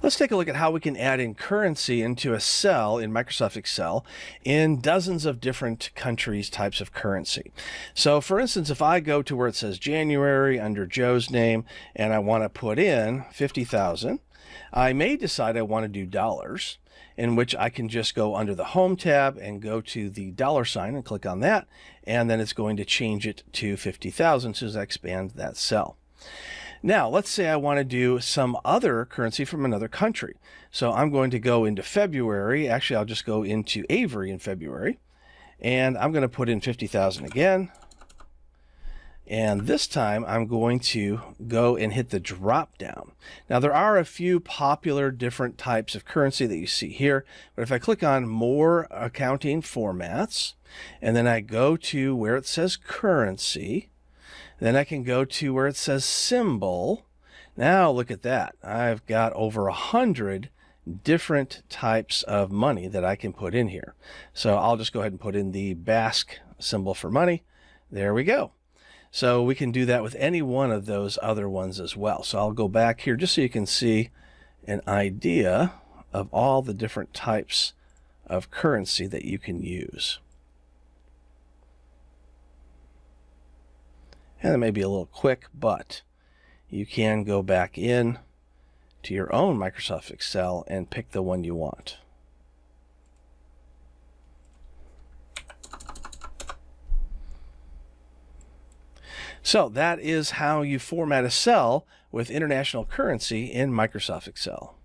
Let's take a look at how we can add in currency into a cell in Microsoft Excel in dozens of different countries' types of currency. So for instance, if I go to where it says January under Joe's name and I want to put in 50,000, I may decide I want to do dollars, in which I can just go under the Home tab and go to the dollar sign and click on that, and then it's going to change it to 50,000 as soon as I expand that cell. Now, let's say I want to do some other currency from another country. So I'm going to go into February. Actually, I'll just go into Avery in February. And I'm going to put in 50,000 again. And this time, I'm going to go and hit the drop down. Now, there are a few popular different types of currency that you see here. But if I click on More Accounting Formats, and then I go to where it says Currency, then I can go to where it says Symbol. Now look at that. I've got over 100 different types of money that I can put in here. So I'll just go ahead and put in the Basque symbol for money. There we go. So we can do that with any one of those other ones as well. So I'll go back here just so you can see an idea of all the different types of currency that you can use. And it may be a little quick, but you can go back in to your own Microsoft Excel and pick the one you want. So that is how you format a cell with international currency in Microsoft Excel.